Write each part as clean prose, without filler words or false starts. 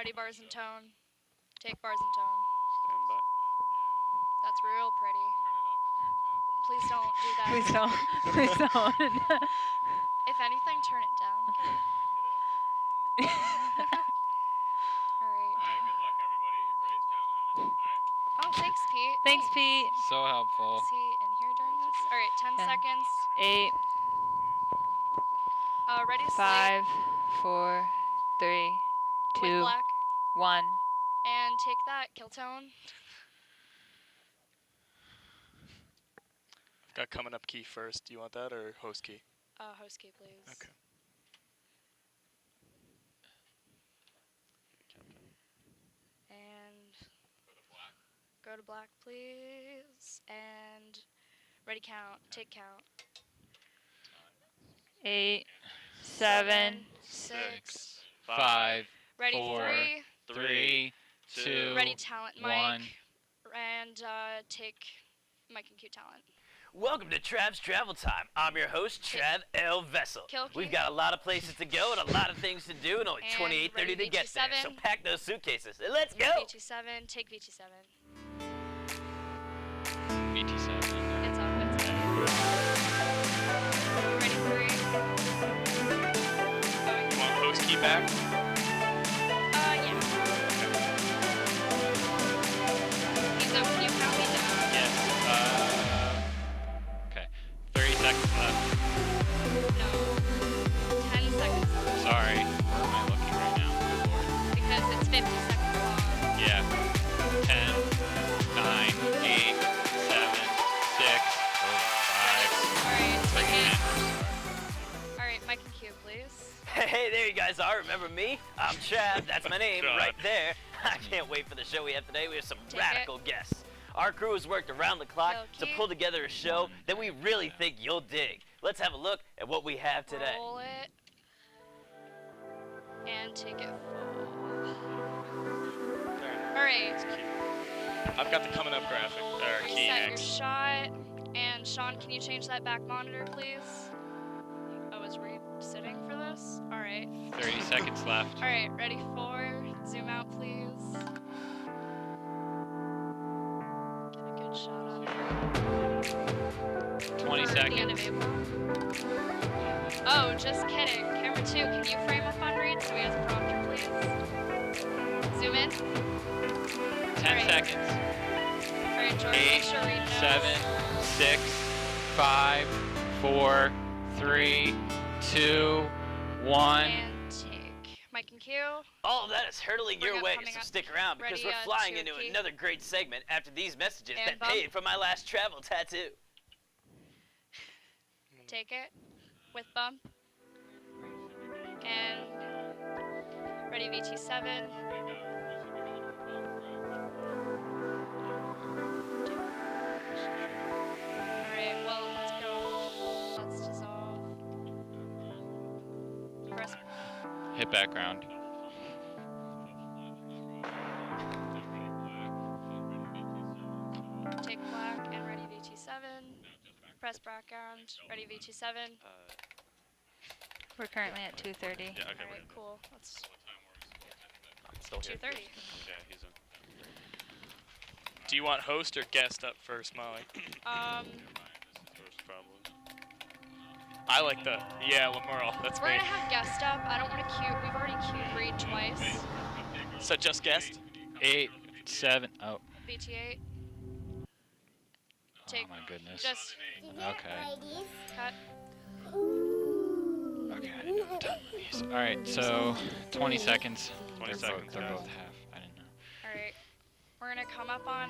Ready, bars and tone. Take bars and tone. Stand by. That's real pretty. Please don't do that. Please don't. Please don't. If anything, turn it down. All right. Good luck, everybody. Your grades count on it. All right. Oh, thanks, Pete. Thanks, Pete. So helpful. Is he in here during this? All right, 10 10. seconds. 8, Ready, 5, 4, 3, slate with 2, black. 1. And take that, kill tone. I've got coming up key first. Do you want that or host key? Host key, please. Okay. And go to black, please. And ready, count. Take count. 8, 7, 6. 5, Ready, 4, 3. 3, 2, Ready, talent, mic. 1. And take mic and cue talent. Welcome to Trav's Travel Time. I'm your host, Trav L. Vessel. Kill key. We've got a lot of places to go and a lot of things to do and only And 28:30 ready, to get there. So VT7. pack those suitcases and let's go. VT7, take VT7. BT7. It's up, it's up. Ready, 3. You want host key back? Yeah. He's up, can you count me down? Yes. Okay. 30 seconds left. No. 10 seconds left. Sorry. Where am I looking right now? Lord. Because it's 50 seconds long. Yeah. 10, 9, 8, 7, 6, 5. Alright, take it. Alright, mic and cue, please. Hey, there you guys are. Remember me? I'm Trav. That's my name God. right there. I can't wait for the show we have today. We have some Take radical guests. Our crew has worked around the clock Kill to key. pull together a show that we really think you'll dig. Let's have a look at what we have today. Roll it. And take it full. Alright, I've got the coming up graphic. Or key reset your next. shot. And Sean, can you change that back monitor, please? Oh, is Reed sitting for this? Alright. 30 seconds left. Alright, ready, 4. Zoom out, please. Get a good shot on it. 20 For the end of seconds. April. Oh, just kidding. Camera 2, can you frame up on Reed so he has a prompter, please? Zoom in. 10 Alright. seconds. Alright, Jordan, 8, make sure Reed knows. 7, 6, 5, 4, 3, 2, 1. And take. Mic and cue. All of that is hurtling Bring your up way, coming so up. stick around because Ready, we're flying two into key. another great segment after these messages And that bump. paid for my last travel tattoo. Take it. With bump. And ready, VT7. Alright, well, let's go. Let's dissolve. Press. Hit background. Take black and ready, VT7. Press background. Ready, VT7. We're currently at 2:30. Yeah, okay, Alright, cool. Let's I'm still here. 2:30. Yeah, he's in. Do you want host or guest up first, Molly? First, probably. I like the, yeah, Lamerle. That's We're me. gonna have guest up. I don't want to cue. We've already queued Reed twice. So just guest? 8, 7. Oh. VT8. Take. Oh my goodness. Just Okay. cut. Okay, I didn't know what time it is. Alright, so 20 seconds. 20 They're seconds, Both, they're guys. both half. I didn't know. Alright. We're gonna come up on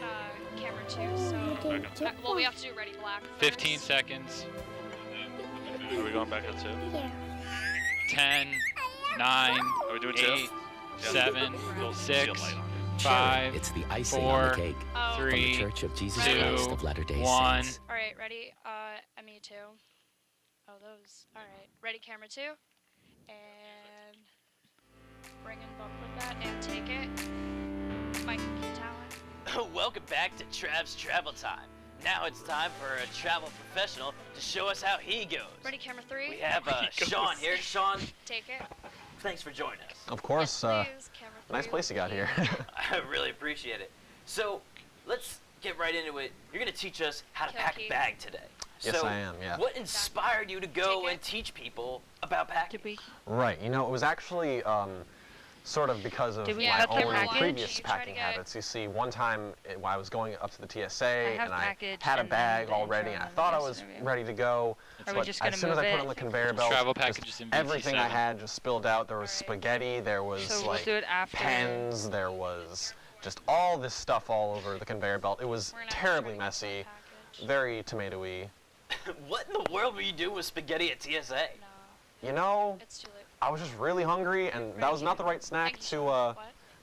camera 2, so. Well, we have to do ready black. 15 first. seconds. Are we going back up too? 10, 9, Are we doing 8, two? 7, We'll 6, see a light on. 5, It's the icing 4, on the cake Oh. from the 3, Church of Jesus 2, Christ of Latter-day 1. Saints. Alright, ready? ME2. Oh, those. Alright. Ready, camera 2. And. Bring in bump with that and take it. Mic and cue talent. Welcome back to Trav's Travel Time. Now it's time for a travel professional to show us how he goes. Ready, camera 3. We have He Sean goes. here. Sean, Take it. thanks for joining us. Of course. Yes, please. Camera 3. Nice place you got here. I really appreciate it. So, let's get right into it. You're gonna teach us how to Kill pack key. a bag today. Yes, So, I am, yeah. What inspired you to go Take it. and teach people about packing? Did we? Right. You know, it was actually sort of because of Did we my cut their own package? previous You try to packing get- habits. You see, one time when I was going up to the TSA have and I package had a and then bag the already, intro and I and thought I the was interview. ready to go. Are we But just gonna as soon as move I put it? on the conveyor belt, Travel just packages in everything I VT7. had just spilled out. There was Alright. spaghetti, there was So we'll like do it after. pens, there was just all this stuff all over the conveyor belt. It was We're gonna terribly turn off that messy, package. very tomatoey. What in the world were you doing with spaghetti at TSA? No, You know, it's too late. I was just really hungry, and that was not the right snack Thank you. to What?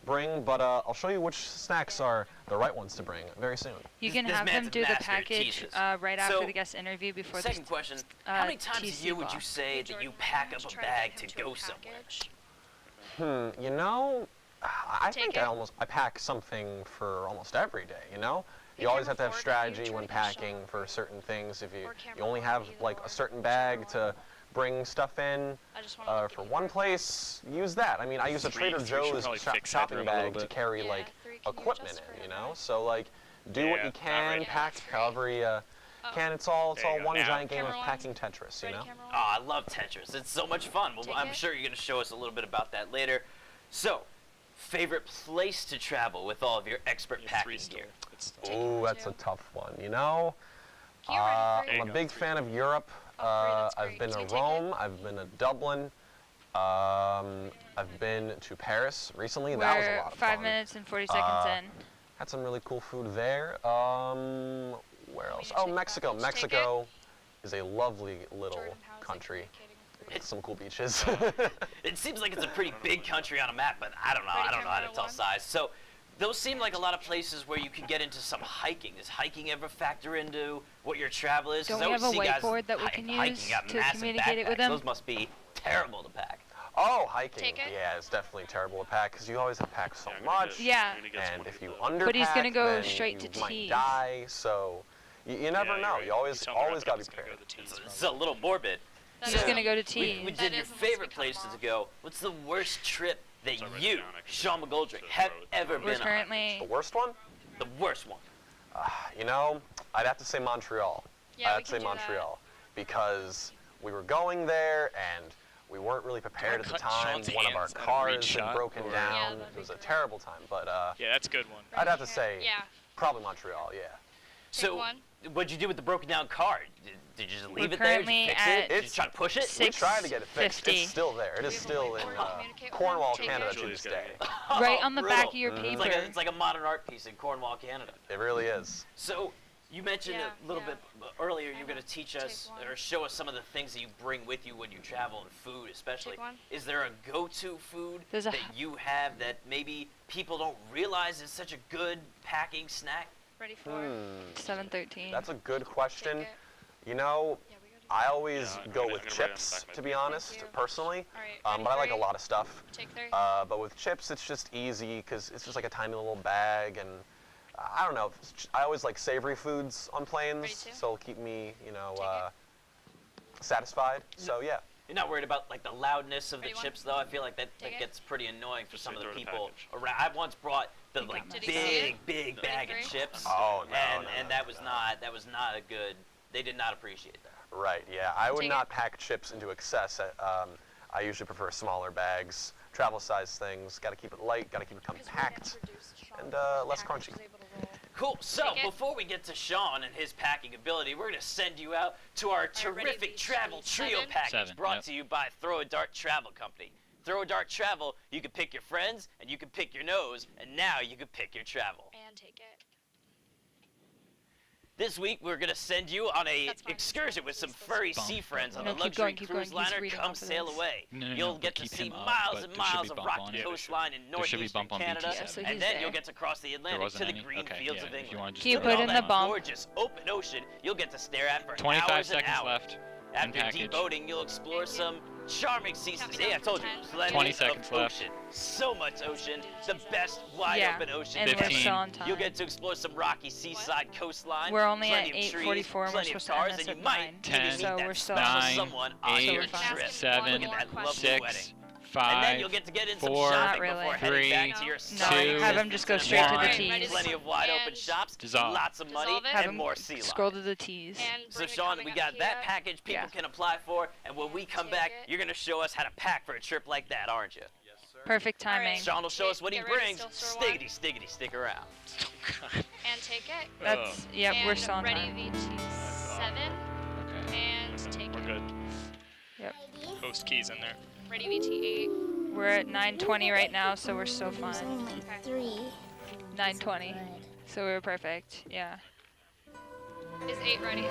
bring, but I'll show you which snacks are the right ones to bring very soon. You This- can this have man's them a do the master of package teases. right after So, the guest interview before Second the question, how many times a TC year would you box. say that you Jordan, pack why up don't a you try bag get to him go a somewhere? package? You know, I Take think it. I pack something for almost every day, you know? Hey, You always have to camera have forward, if you strategy try when to get shot. packing for certain things. If you Or camera only forward, have either like or, a certain whichever bag one. to bring stuff in, I just want to look for at one either. place, use that. I mean, I use a Three- Trader three should Joe's probably fix that shopping room a little bag to bit. carry Yeah, like three, can you equipment adjust for in, you him? know? So like, do what Yeah, you not can, right now. pack That's great. however you Oh. can. It's all There you go. one Now. giant game of Camera one. packing Tetris, you Ready, know? camera one? Oh, I love Tetris. It's so much fun. Well, Take I'm it. sure you're going to show us a little bit about that later. So, favorite place to travel with all of your expert Yeah, packing three still. gear? It's Take it Ooh, that's too. a tough one, you know? Can you run There three? you I'm go. a big fan of Europe. Oh, three, that's I've great. been Can to you take it? Rome. I've been to Dublin. I've been to Paris recently. We're That was a lot of 5 fun. minutes and 40 seconds in. Had some really cool food there. Where else? you Oh, take Mexico. package? Take it. Mexico is a lovely little Jordan, how is it country. communicating with It's some cool beaches. It seems like it's a pretty big country on a map, but I don't know. Ready, I don't know how to camera tell one? size. So, those seem like a lot of places where you could get into some hiking. Does hiking ever factor into what your travel is? 'Cause Don't I we have always a see guys whiteboard that we can hiking use got to massive communicate it with backpacks. them? Those must be terrible to pack. Oh, hiking. Take it? Yeah, it's definitely terrible to pack because you always have to pack so I'm gonna much. get- Yeah. I'm gonna get And someone if to you do that. underpack, But he's gonna go then straight you to might teas. die. So you never Yeah, know. you're right. You always Tell me right, always but got I'm to be just gonna prepared. go to teens, It's probably. a little morbid. That He's is- gonna go to We teas. did That your is supposed to favorite be cut places to off. go. What's the worst trip that It's already you, down, actually. Sean McGoldrick, So have throw it. ever We're been on? currently The worst one? The worst one. You know, I'd have to say Montreal. Yeah, I'd we have to say can do that. Montreal because we were going there and we weren't really prepared at the cut time. Sean's One of our hands at a cars reach had shot, broken or- down. Yeah, It that'd was be a great. terrible time, but Yeah, that's a good one. I'd have to say Yeah. probably Montreal. Yeah. So, one. what'd you do with the broken down car? Did you just leave We're it there? Did currently you fix at it? Did you try to push it? We tried to get it fixed. 6:50. It's still there. It is We have a still in whiteboard to communicate with Cornwall, them. Take Canada it. to Julie's this gotta day. get right on the back of brutal. your Mm. paper. It's like a modern art piece in Cornwall, Canada. It really is. So, you mentioned Yeah, a little yeah. bit earlier you're I going to know. teach Take us one. or show us some of the things that you bring with you when you travel and food especially. Take one. Is there a go-to food There's a that you have that maybe people don't realize is such a good packing snack? Ready for? 7:13. That's a good Take question. it. You know, Yeah, we gotta I always Yeah, I'm go gonna- with I'm gonna write on the chips, back of my to be paper. honest, Thank you. personally. All right. But I like a ready? lot of stuff. Take three. But with chips, it's just easy because it's just like a tiny little bag, and I don't know. I always like savory foods on planes, Ready to? so it'll keep me, you know, Take satisfied. So yeah. You're not worried about like the loudness of the Ready, one? chips though. I feel like that Take it. gets pretty annoying for Just some of the throw the people package. around. I once brought the You like got Did he see it? big No. bag Ready, of three? chips. Oh, no, and no, and no, that was no. not a good. They did not appreciate that. Right. Yeah. I would Take not it. pack chips into excess. I usually prefer smaller bags, travel size things. Got to keep it light. Got to keep it compact. and, less crunchy. Cool. So Take it. before we get to Sean and his packing ability, we're gonna send you out to our Alright, ready? terrific travel trio Seven. package Seven, brought yep. to you by Throw a Dart Travel Company. Throw a Dart Travel, you can pick your friends and you can pick your nose, and now you can pick your travel. And take it. This week we're gonna send you on a That's fine. excursion with some This is furry Bump. sea friends on No, a keep luxury going, keep cruise going. He's liner. reading Come off of sail this. away. No, You'll but get to keep see him up, miles but and there should miles be of bump rocky on it. Yeah, there should be. coastline in There should be northeastern bump on Canada, BT7. Yeah, so and he's then there. you'll get to cross the There Atlantic wasn't to the any? green Okay, fields yeah, of if you England. wanna just Can you Look put at all in the that bump? gorgeous open ocean you'll get to stare at for 25 hours and seconds hours. left. After package. deboating, you'll explore some charming seasons. Count me Yeah, I down told from you, 10. plenty 20 of seconds left. ocean. So much ocean, the best wide Yeah, open ocean. and we're 15. still on time. You'll get to explore some rocky seaside coastline. We're only at plenty of trees, 8:44 and we're plenty of supposed to end stars, this and you at might 9. even 10, meet So that we're still special nine, someone on eight, your So we're fine. trip. seven, Look at that lovely 6, wedding. And then 5, you'll get to get in some 4, shopping Not really. before heading 3, back to your No, side have 'em just go straight to the business. T's. Ready to Plenty of wide open and shops, Dissolve. lots of money, Dissolve it. Have and 'em more sea scroll life. to the T's. And So bring the Sean, coming we up got that here. package people Yeah. can apply for, and when we come Take back, it. you're gonna show us how to pack for a trip like that, aren't you? Perfect All right. timing. Sean will show us what he Get ready, brings. still store one. Stiggity, stiggity, stick around. And take it. That's yep. We're And still on ready time. VT7 Okay. and take We're it. good. Yep. Post keys in there. Ready VT8. We're at 9:20 right now, so we're still fine. Okay. 3. 9:20. So we're perfect. Yeah. Is 8 ready?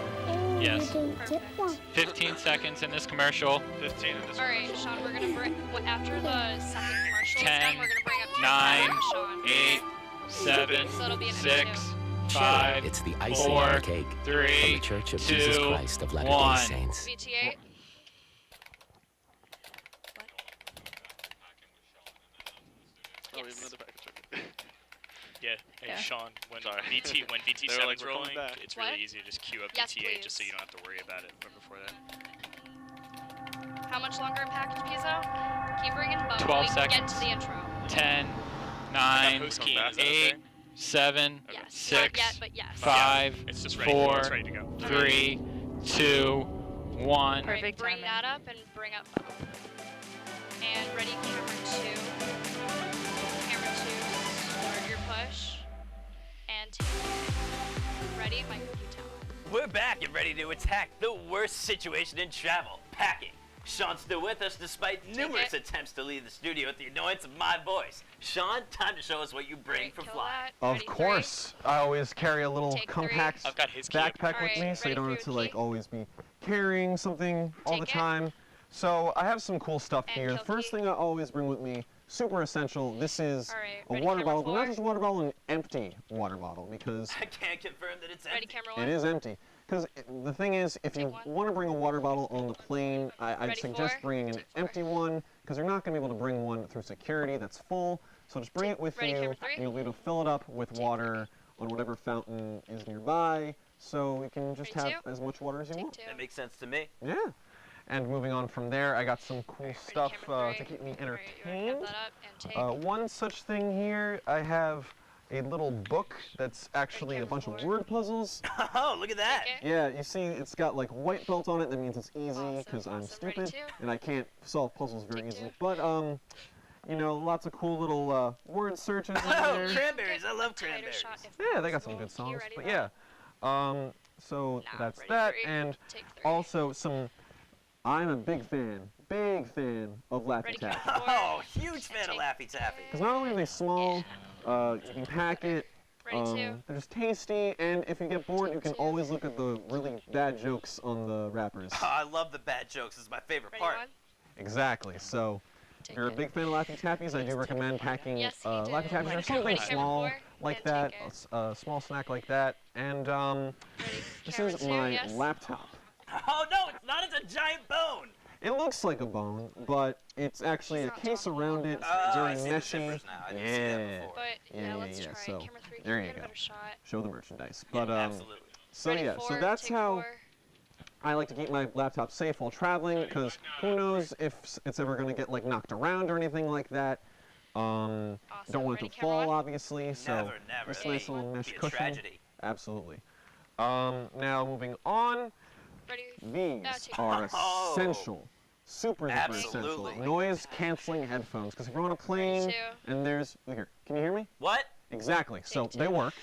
Yes. Perfect. 15 seconds in this commercial. 15 in this All right, Sean, we're gonna bring after the second commercial is 10, done. We're gonna bring up 9, Sean. 8, 7, So it'll be an 6, M2. 5, It's the icing 4, on the cake 3, from the Church of Jesus 2, Christ of Latter-day 1. Saints. VT8. Oh, Yes. even in the package. Yeah. Hey, Yeah. Sean, when Sorry. when They were VT7's like, "We're coming rolling, back." it's What? really easy to just queue up Yes, VT8 just so please. you don't have to worry about it before that. How much longer in package, Pizzo? Keep bringing bump. 12 we can get seconds. to the intro. 10, 9, post key, is that 8, okay? 7, Yes. Not 6, yet, but yes. 5, It's just ready. 4, It's ready to go. 3, 2, 1. All right, Perfect bring timing. that up and bring up bump. And ready, camera 2. Camera 2, start your push. And take it. Ready, Mike, you tell. We're back and ready to attack the worst situation in travel, packing. Sean's still with us despite numerous it. attempts to leave the studio at the annoyance of my voice. Sean, time to show us what you bring Alright, for kill flying. that. Of Ready, course, I always carry a little Take 3. compact I've got his key. backpack with Alright, me, so you ready don't for have to your like key? always be carrying something all the Take it. time. So I have some cool stuff And here. The kill first key. thing I always bring with me, super essential. This is Alright, a ready, water camera bottle, but not 4. just a water bottle, an empty water bottle because I can't confirm that it's Ready, empty. camera it 1. is empty. Because the thing is, if you Take one. want to bring a water bottle on the plane, I'd Ready, suggest 4. bringing an Take 4. empty one because you're not going to be able to bring one through security that's full. So just bring it with Ready, you. camera 3. You'll be able to fill it up with water on whatever fountain is nearby, so you can just Ready, have 2. as much water as you Take want. 2. That makes sense to me. Yeah. And moving on from there, I got some cool Ready, stuff camera to 3. keep me Alright, you wanna entertained. cut that up and take. One such thing here, I have a little book that's actually a camera bunch of 4. word puzzles. Oh, look at that. Take it. Yeah, you see, it's got like white belt on it. That means it's easy Awesome, because I'm awesome. Ready, stupid 2. and I can't solve puzzles very Take easily. 2. But you know, lots of cool little word searches in Oh, there. cranberries. I love Tighter cranberries. shot if Yeah, they got some possible. good Key songs. ready, But Rob? yeah, so Nah, that's ready, that. 3. And Take 3. also I'm a big fan of Laffy Ready, Taffy. camera 4. Oh, huge fan of Laffy Taffy. Because not only are they small, you can pack it. Ready, 2. They're just tasty, and if you get bored, you can Two. always look at the really bad jokes on the wrappers. Oh, I love the bad jokes. This is my favorite Ready, part. 1. Exactly. So, if Take you're a it. big fan of Laffy Taffies, I do recommend packing Yes, he Laffy did. Taffies or Ready, something ready, camera small 4, like and that, take it. a small snack like that. And Ready, this camera is 2, my yes. laptop. Oh, no, it's not. It's a giant bone. It looks like a bone, but it's actually He's a not case talking around it. Oh, I very see the meshy. zippers now. I didn't see that Yeah. before. But Yeah, yeah, yeah, let's yeah, try so, it. Camera 3, there can you we get a go. better shot? Show the merchandise. Yeah, But absolutely. so Ready, yeah, 4, so that's take how 4. I like to keep my laptop safe while traveling, because who knows if it's ever going to get like knocked around or anything like that. Don't Awesome. want it Ready, to camera fall, 1? obviously. So Never, never. this nice Hey, little mesh be a cushion. tragedy. Absolutely. Now moving on, Ready? these take are Oh. essential, super duper essential Absolutely. noise canceling headphones. Because if you're on a plane 2. and there's here, can you hear me? What? Exactly. So Take 2. they work.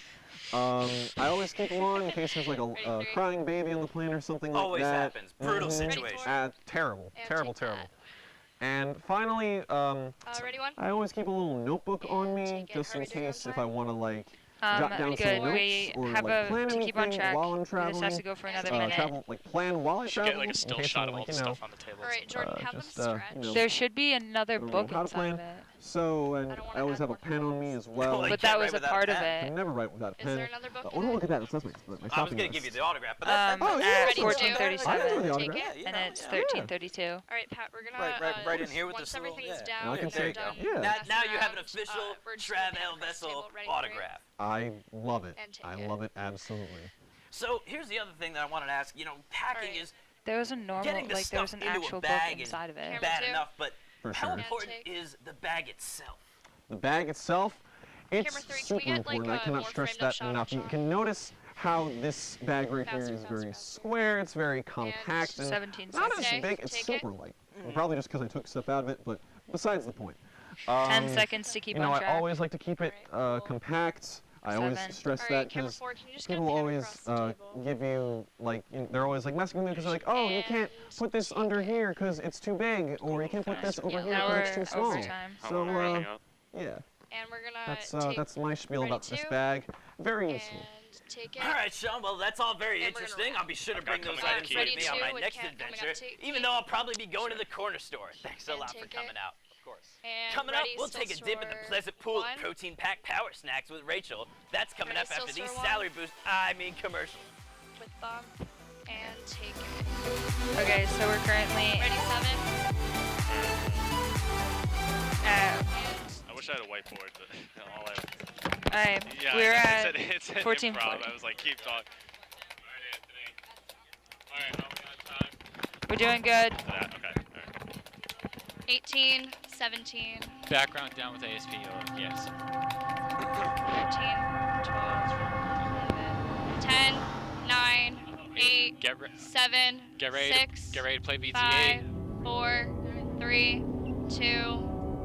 I always keep them on in case there's like a Ready, 3. crying baby on the plane or something like Always that. happens. Brutal Mhm. situation. Terrible, And terrible, take that. terrible. And finally, Ready, 1? I always keep a little notebook on me Take it. just Are in we doing on case if time? I want to like jot down Good. some notes We or have like plan to keep on anything track. while I'm We just traveling. has to go for another Uh, minute. Travel like plan while I Should travel get like a in still case shot of of all like the you know. stuff on the table. Alright, Jordan, have them just, stretch. you know, There should be another don't know book how to inside plan. of it. So and I don't wanna I always add have a more pen on me as Oh, well. you But can't that write was a without part a of pen. I it. can never write without a Is pen. there another book Oh, in no, look there? at that. That's my I was shopping gonna give you list. the autograph, but Oh, yeah, At Ready, 14:37, I know the Take autograph. it. you and know, it's yeah. 13:32. Alright, Pat, we're gonna Right in here with the once little- everything is yeah. down, I can we're take- done yeah. messing Now you have an around, official we're just gonna Trav pack L. this Vessel table. Ready, 3? autograph. I love it. And take I it. love it absolutely. So here's the other thing that I wanted to ask. You know, packing Alright. is There was a normal, getting the like there was stuff an into actual a book bag is inside of it. Camera bad 2. enough, but For How sure. important take- is the bag itself? The bag itself, it's Camera 3, can we super get, like, important. I a cannot more stress framed up that shot of enough. You Sean? can notice how this bag right here Faster, is faster, very faster. square. It's very compact and 17 not seconds. as Okay, big. It's take super it. light. Well, probably just because I took stuff out of it, but besides the point. 10 seconds to keep You know, on I track. always like to keep it Alright, cool. compact. I always 7. stress All that right, camera because 4, can you just get a people pan always across the table? give you like they're always like messing with me because they're like, oh, you can't And put this under here because it's too big, or you can't put this over here Now because it's too we're small. overtime. How So long are we hanging out? yeah, And we're gonna that's my spiel ready about this to, bag. Very useful. and take it. All right, Sean. Well, that's all very And we're gonna interesting. wrap. I'll be sure to I've got bring those coming up items key. with me on my Ready to next with Cat coming up adventure, to even key. though I'll probably be going to the corner store. Thanks a And lot for take coming it. out. Of course. And Coming up, ready, we'll still take a dip in the store Pleasant Pool of 1 protein-packed power snacks with Rachel. That's coming Ready, up still after these store 1. salary commercials. with thumb and take it. Okay, so we're currently Ready, 7. at, I wish I had a whiteboard, but all I. alright, Yeah, we're it's at it's an 14:40. improv. I was like, keep talking. Alright, how we on time? we're doing good. Okay. Alright. 18, 17, 13, Background down with ASP. Yes. 12, 11, 10, 9, 8, Get, re- 7, get ready. 6, Get ready to play VTA. 5, 4, 3, 2,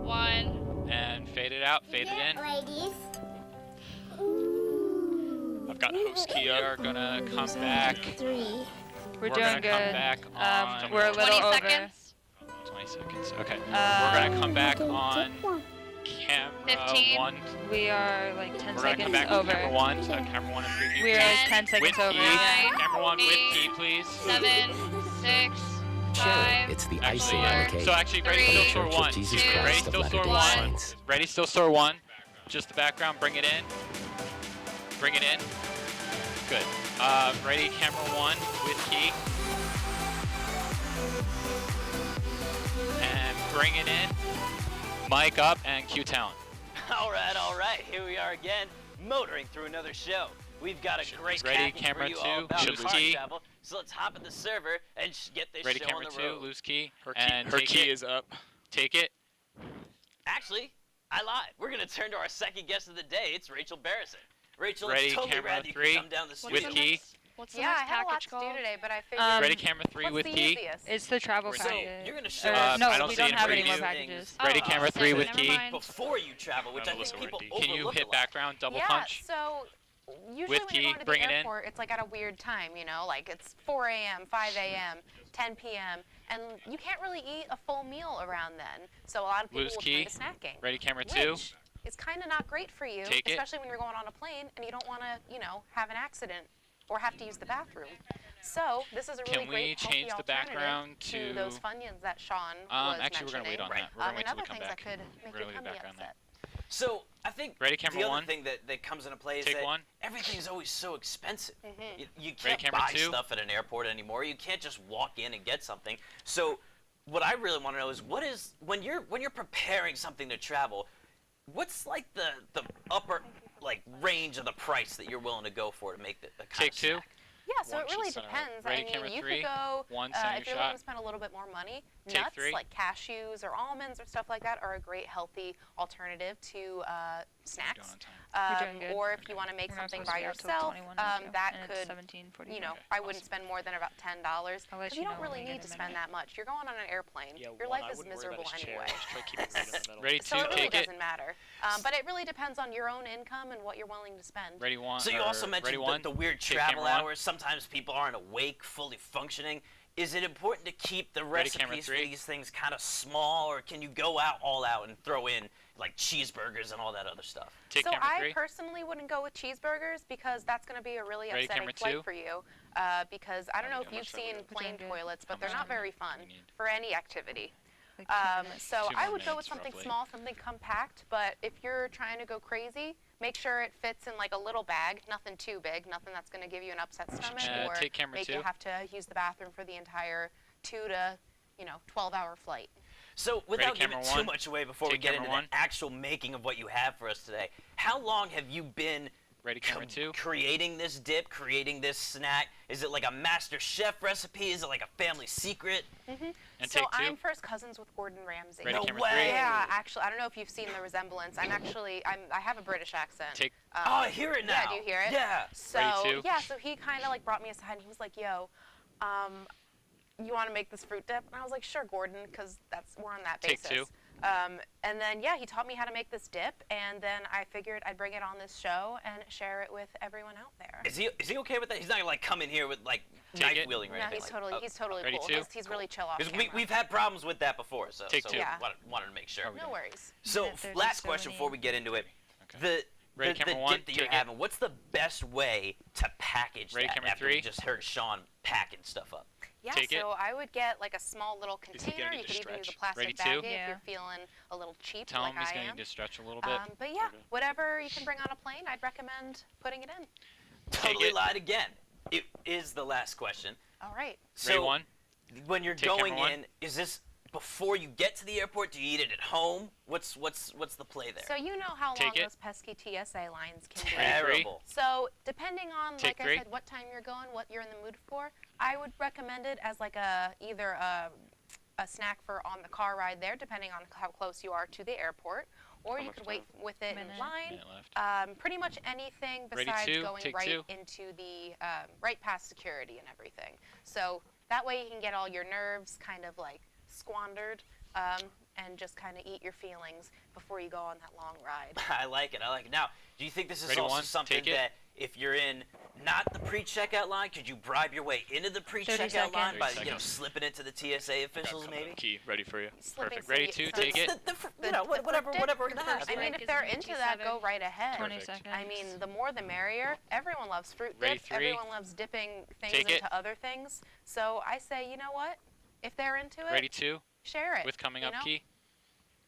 1. And fade it out. Fade it in. Ladies. I've got host key We up. are gonna come back. 3. We're We're doing gonna come good. back on We're a 20 little over. seconds. 20 seconds. Okay. We're gonna come back on camera 15. 1. We are like 10 We're gonna come seconds back on over. camera 1. So camera 1 in preview. We are please. 10 seconds With over. key. Nine, Camera 1 with 8, key, please. 7, 6, 5, It's the Actually, icing on the cake. so actually, ready still Three, store Church of 1. Jesus two, Christ Ready of still store Latter-day 1. Saints. Ready still store 1. Just the background. Bring it in. Bring it in. Good. Ready camera 1 with key. And bring it in. Mic up and cue talent. All right. Here we are again, motoring through another show. We've got a great Ready, package camera for you all 2, about loose car key. travel. So let's hop in the server and get this Ready show camera on the 2. road. Loose key. Her And key take it. is up. Take it. Actually, I lied. We're gonna turn to our second guest of the day. It's Rachel Barrison. Rachel, Ready, it's totally camera rad that you 3, can come down the What's studio. with the key. next- What's the Yeah, I next had a lot package to do called? today, but I figured. Ready camera 3 what's with the key. easiest? It's the travel So package. you're gonna show Or, us. no, I don't we see don't any have any previews. more Things. packages. Ready, Oh, camera 3 with never key. mind. Before you travel, which I Melissa, think people Wendy. Can you overlook hit a lot. background double yeah, punch? so usually With when key, you're going to bring the it in. airport, it's like at a weird time, you know, like it's 4 a.m., 5 a.m., 10 p.m., and you can't really eat a full meal around then. So a lot of people Loose will key. turn to snacking. Ready camera 2. Which is kind of not great for you, Take it. especially when you're going on a plane and you don't want to, you know, have an accident or have to use the bathroom. So this is a really Can we great healthy change the alternative background to to- those Funyuns that Sean was Actually, we're gonna wait on mentioning. that. We're gonna wait and till we other come things back. that could make We're your gonna leave tummy background upset. So I think Ready, camera the other 1. thing that comes into play is Take that 1. everything's always so expensive. Mm-hmm. You can't camera buy 2. stuff at an airport anymore. You can't just walk in and get something. So what I really want to know is when you're preparing something to travel, what's like the upper like range of the price that you're willing to go for to make the kind Take of 2. snack? Yeah, so One it really should center out. depends. Ready, I mean, camera you 3, could go, one center if you're willing shot. to spend a little bit more money, Take nuts 3. like cashews or almonds or stuff like that are a great healthy alternative to snacks. on time. We're doing good. Or if you want to make We're not something supposed to by be out till yourself, 21 that and it's could, 17:45. you know, I wouldn't spend more than about $10 I'll let because you you know don't when really we get need to a spend minute. that much. You're going on an airplane. Yeah, Your one, life I is wouldn't worry miserable about his chair. anyway. Just try keeping it right in the middle. Ready, So 2. it really Take it. doesn't matter. But it really depends on your own income and what you're willing to spend. Ready 1. So you also Ready mentioned 1. the weird Take travel camera 1. hours. Sometimes people aren't awake, fully functioning. Is it important to keep the Ready, camera recipes for 3. these things kind of small, or can you go out all out and throw in like cheeseburgers and all that other stuff? Take So camera I 3. personally wouldn't go with cheeseburgers because that's going to be a really Ready, upsetting camera flight 2. for you. Because I don't know if you've seen plane good. toilets, but How they're much not time very fun do we need? for any activity. Like 2 minutes. So 2 I more would go with minutes, something roughly. small, something compact. But if you're trying to go crazy, make sure it fits in like a little bag, nothing too big, nothing that's going to give you an upset stomach or take camera make 2. you have to use the bathroom for the entire 2 to 12-hour flight. So without giving camera too 1. much away before we Take get camera into 1. the actual making of what you have for us today, how long have you been Ready, camera 2. creating this dip, creating this snack? Is it like a master chef recipe? Is it like a family secret? And So take 2. I'm first cousins with Gordon Ramsay. Ready, No camera way. 3. Yeah, actually, I don't know if you've seen the resemblance. I have a British accent. Take- Oh, I hear it now. Yeah, do you hear it? Yeah. So Ready, 2. yeah, so he kind of like brought me aside and he was like, "Yo, you want to make this fruit dip?" And I was like, "Sure, Gordon," because we're on that Take basis. 2. And then yeah, he taught me how to make this dip, and then I figured I'd bring it on this show and share it with everyone out there. Is he okay with that? He's not gonna like come in here with like Take knife it. wielding or No, anything. he's totally Ready, cool. 2? He's really chill off Because camera. we've had problems with that before, so Take so 2. we Yeah. wanted to make sure. Are we No done? worries. So Minute 30, last so question many. before we get into it. Okay. Ready, The camera 1, dip that you're take it. having, what's the best way to package Ready, that camera after 3. we just heard Sean packing stuff up? Yeah, Take it. so I would get like a small little Is he container. gonna You need could to even use a stretch? plastic Ready, 2? bag if Yeah. you're feeling a little cheap Tell like him he's I going to am. need to stretch a little bit. But yeah, whatever you can bring on a plane, I'd recommend putting it in. Totally it. lied again. It is the last question. All right. So Ready, 1. when you're Take camera going 1. in, is this before you get to the airport? Do you eat it at home? What's the play there? So you know how Take long it. those pesky TSA lines can be. Ready, 3. Terrible. So depending on, Take like 3. I said, what time you're going, what you're in the mood for, I would recommend it as like either a snack for on the car ride there, depending on how close you are to the airport, or you much could wait with it in Minute. line. Minute left. Pretty much anything Ready, besides 2, going take right 2. into the right past security and everything. So that way you can get all your nerves kind of like squandered and just kind of eat your feelings before you go on that long ride. I like it. Now, do you think this is Ready, also 1, something take it. that if you're in not the pre-checkout line, could you bribe your way into the pre-checkout 30 line by 30 seconds. slipping it to the TSA officials maybe? Key ready for you. Slipping Perfect. Ready, some- 2, some- take it. Whatever we're gonna have. I mean, break if they're is into that, go 57. right ahead. 20 Perfect. seconds. I mean, the more the merrier. Everyone loves fruit Ready, dips. 3. Everyone loves dipping things Take it. into other things. So I say, you know what? If they're into it, Ready, 2. share it. With coming you up know? key.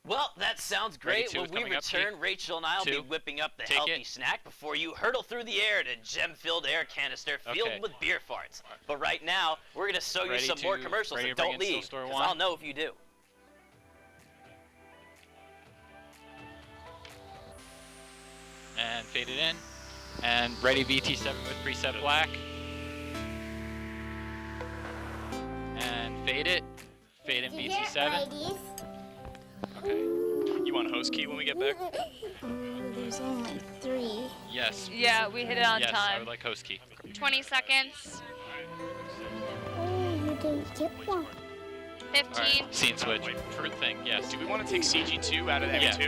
Well, that sounds Ready, great. 2 When is we coming up, Key. return, Rachel and I will be 2. whipping up the Take healthy it. snack before you hurtle through the air to gem-filled air canister filled Okay. with beer farts. But right now, we're gonna show you Ready, some more 2, commercials, ready and to bring don't in Still leave, Store 'cause 1. I'll know if you do. And fade it in. And ready VT7 with preset black. And fade it. Fade in VT7. Okay. You want host key when we get back? There's only 3. Yes. Yeah, we hit it on yes, I time. would like host key. 20 seconds. Oh, you didn't get one. 15. Alright, scene switch. Fruit thing, yes. Do we want to take CG2 out of Yeah. ME2?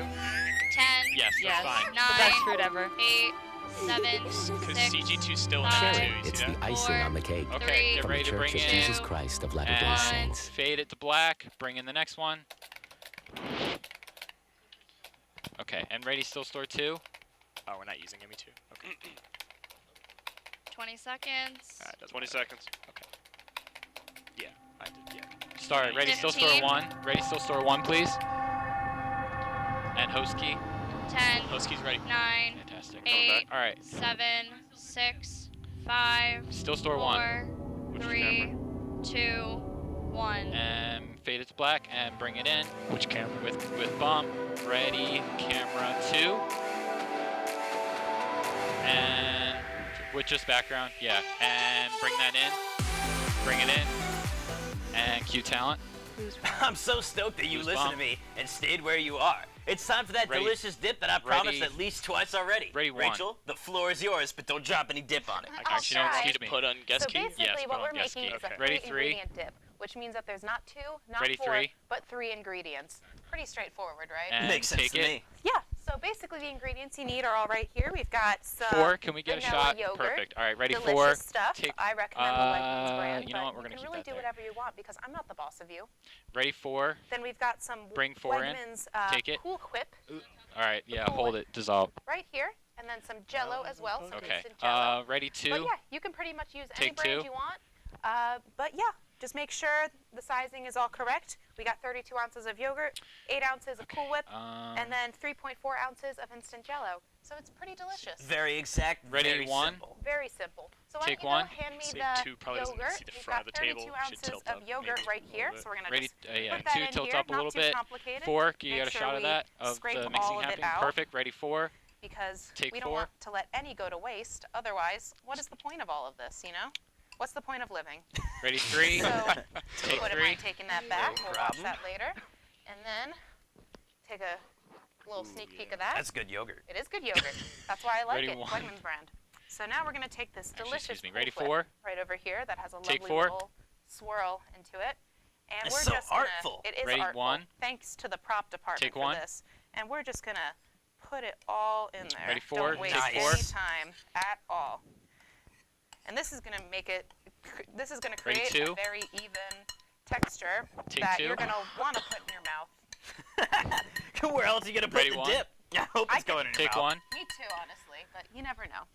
10. Yes, Yes. that's fine. The best 9. fruit ever. 8. 7. Because 6. CG2's still in Five. ME2. You It's see the that? icing on the cake. Okay, Three. get From ready the to bring Church of in. Jesus Christ of Latter-day And Saints. fade it to black. Bring in the next one. Okay, and ready still store 2. Oh, we're not using ME2. Okay. 20 seconds. Alright, that's 20 seconds. Okay. Yeah, I did. Yeah. Start. Ready still store 15. 1. Ready still store 1, please. And host key. 10. Host key's ready. 9. Fantastic. 8. All right. 7. 6. 5. Still store 1. 4. 3. 2. 1. And fade it to black and bring it in Which camera? with bump. Ready, camera 2. And with just background, yeah. And bring that in. Bring it in. And cue talent. I'm so stoked that you Goosebump. listened to me and stayed where you are. It's time for that Ready. delicious dip that I promised Ready. at least twice already. Ready, 1. Rachel, the floor is yours, but don't drop any dip on it. I'll Actually, no, try. excuse me. Put on guest So key? basically, Yes, what put we're on guest making key. is a Okay. Ready, 3. ingredient dip, which means that there's not 2, not Ready, 4, 3. but 3 ingredients. Pretty straightforward, right? And Makes sense take to it. me. Yeah. So basically, the ingredients you need are all right here. We've got some 4. Can we get a vanilla shot? yogurt, Perfect. All right, ready, delicious 4. stuff. Take- I recommend the Wegmans brand, you know but what, we're you gonna can keep really that do there. whatever you want because I'm not the boss of you. Ready, 4. Then we've got some Bring 4 in. Wegmans Take it. Cool Whip All right, yeah, Cool hold Whip. it. Dissolve. right here, and then some Jello as well, some Okay. instant Jello. Ready, 2. But yeah, you can pretty much use any Take brand 2. you want. But yeah, just make sure the sizing is all correct. We got 32 ounces of yogurt, 8 ounces of Cool Whip, and then 3.4 ounces of instant Jello. So it's pretty delicious. Very exact, Ready, very 1. simple. Very simple. So why Take don't you 1. go hand me Say the 2 probably doesn't yogurt. see the We've front got of the table. 32 Should ounces tilt of up yogurt maybe right a here. little bit. So we're gonna Ready, just yeah, put that 2 in tilt here, up a not little too bit. complicated. Fork, you Make got a sure shot of we that of scrape the all mixing of it happening. out. Perfect. Ready, 4. because Take we don't 4. want to let any go to waste. Otherwise, what is the point of all of this, you know? What's the point of living? Ready, 3. So, Take wouldn't 3. mind taking that back. No We'll watch problem. that later. And then take a little sneak peek of that. That's good yogurt. It is good yogurt. That's why I like Ready, it. 1. Wegmans brand. So now we're going to take this Actually, delicious excuse me. Cool Ready, Whip 4. right over here that has a Take lovely 4. little swirl into it. And It's we're so just gonna, artful. It is Ready, artful. 1. Thanks to the prop department Take for 1. this. And we're just going to put it all in there. Ready, 4. Don't waste Take 4. any time at all. And this is going to make it, this is going to Ready, create 2. a very even texture Take that 2. you're going to want to put in your mouth. Where else are you gonna put Ready, the 1. dip? I hope I it's going in your Take mouth. 1. Me too, honestly, but you never know.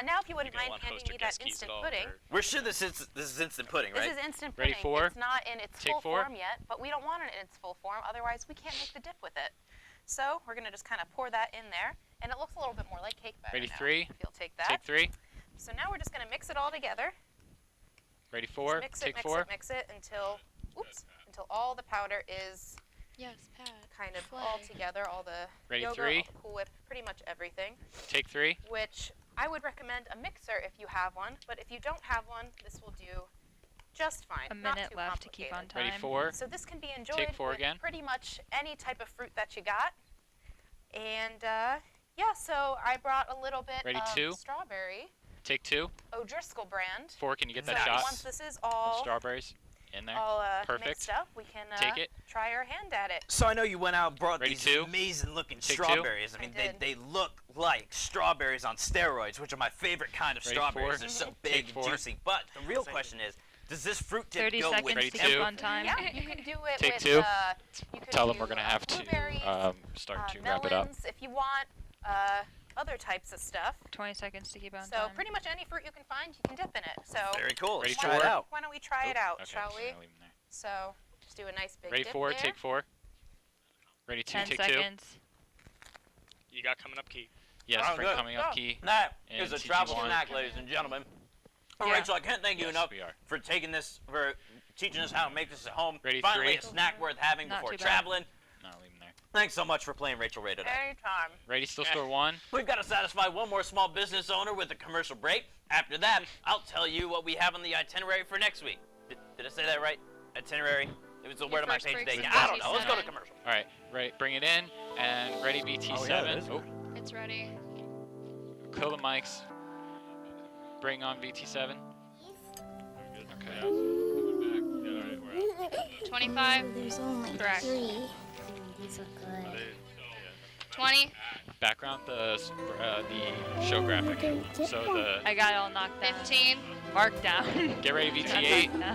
Now, if you wouldn't mind handing me that instant pudding. We're sure this is instant pudding, right? This is instant Ready, pudding. 4. It's not in its Take full 4. form yet, but we don't want it in its full form. Otherwise, we can't make the dip with it. So we're going to just kind of pour that in there. And it looks a little bit more like cake batter Ready, now, 3. if you'll take that. Take 3. So now we're just going to mix it all together. Ready, Just 4. mix it, Take mix 4. it, mix it until, until all the powder is Yes, Pat. kind of Slay. all together. All the Ready, yogurt, 3. all the Cool Whip, pretty much everything. Take 3. Which I would recommend a mixer if you have one, but if you don't have one, this will do just fine. A Not minute too left to keep on complicated. time. Ready, 4. So this can be enjoyed 4 with again. pretty much any type of fruit that you got. And yeah, so I brought a little bit Ready, of 2. strawberry Take 2. O'Driscoll brand. 4. Can you get So that So shot? once this is of all strawberries in there. Perfect. mixed up, we can Take it. try our hand at it. So I know you went out and brought Ready, these 2. amazing looking Take 2. strawberries. I I mean, did. they look like strawberries on steroids, which are my favorite kind of Ready, strawberries. 4. They're so Take big and 4. juicy. But the real question is, does this fruit dip 30 go seconds with Ready, to 2. keep on time. Yeah, you can do it Take with 2. you can Tell them do, we're gonna have blueberries, to start to wrap it up. melons, if you want other types of stuff. 20 seconds to keep on So time. pretty much any fruit you can find, you can dip in it. So Very cool. Ready, Let's four. try it out. why don't we try it out, Okay, shall so we? I'm gonna leave 'em there. So just do a nice big Ready, dip 4. there. Take 4. Ready, 2. 10 Take 2. seconds. You got coming up, Key. Yes, Oh, for good. coming up key. That And is a TG1. travel snack, ladies and gentlemen. Yeah. Rachel, I can't thank you Yes, enough we are. for taking this, for teaching us how to make this at home. Ready, Finally, 3. a snack worth having Not before too bad. traveling. No, leave 'em there. Thanks so much for playing Rachel Ray today. Anytime. Ready, still store 1. We've got to satisfy one more small business owner with a commercial break. After that, I'll tell you what we have on the itinerary for next week. Did I say that right? Itinerary? It was the Your word on my first page break's today. in I don't know. Let's go to BT7. commercial. All right, ready, bring it in, and ready, BT7. Oh, It's ready. kill the mics. Bring on BT7. Okay. 25, There's only Correct. 3. These look good. 20, Background, the show graphic. So the I got it all knocked down. 15, Marked down. get ready, BT8. No.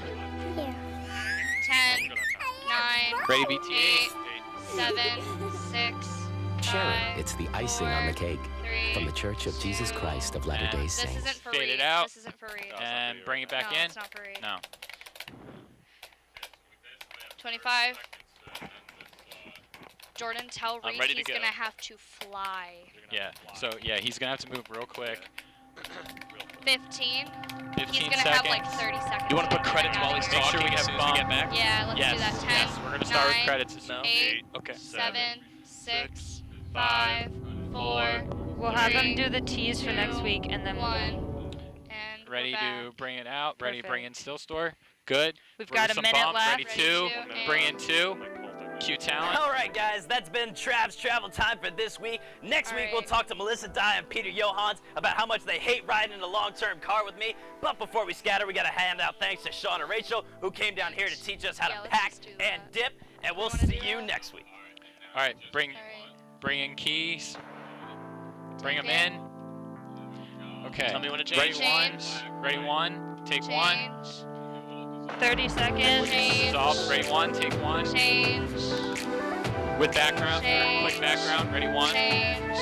Here. 10, 9, Ready, BT8. 7, 6, Sharon, 5, it's the icing on the cake 3. from the Church of Jesus Christ of Latter-day And This Saints. isn't for Fade it Reed. out. This isn't for Reed. And bring it back no, in. it's not for Reed. No. 25. Jordan, tell I'm Reed ready to he's go. gonna have to fly. Yeah. So yeah, he's gonna have to move real quick. 15. 15 He's gonna seconds. have like 30 seconds. You want to to put get credits out while of he's here. Make sure we talking have as soon as we bomb. get back? Yeah, let's yes. do that. 10, Yes. We're gonna start with 9, credits. No. 8, Okay. 7, 6, 5, 5, 4, We'll have them 3, do the teas for next 2, week, and then we'll 1. And Ready we're to back. bring it out. Ready to bring in Perfect. still store. Good. We've We're got with a some minute bomb. left. Ready Ready two. to, Bring in and- 2. Cue talent. All right, guys, that's been Trav's Travel Time for this week. Next All week, we'll right. talk to Melissa Dye and Peter Johans about how much they hate riding in a long-term car with me. But before we scatter, we got to hand out thanks to Sean and Rachel, who came down here to teach us how Yeah, to let's pack just do and that. dip. And we'll wanna see do you that? next week. All right. Bring Alright. in keys. Bring them Take in. Okay. Tell me when to Ready change. 1. Ready 1. Take 1. Change. 30 seconds. Change. Stop. Ready 1. Take 1. Change. With background. Change. Click background. Ready 1. Change.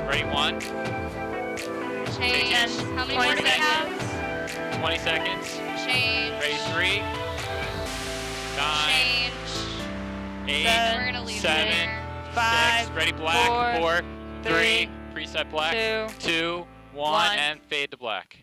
Ready 1. Change. And How many 20 more do we have? seconds. 20 seconds. Change. Ready 3. 9. Change. 8. We're gonna leave it 7. there. 5, 6. Ready black. 4. 3. three, Preset black. 2, 2. 1. one. And fade to black.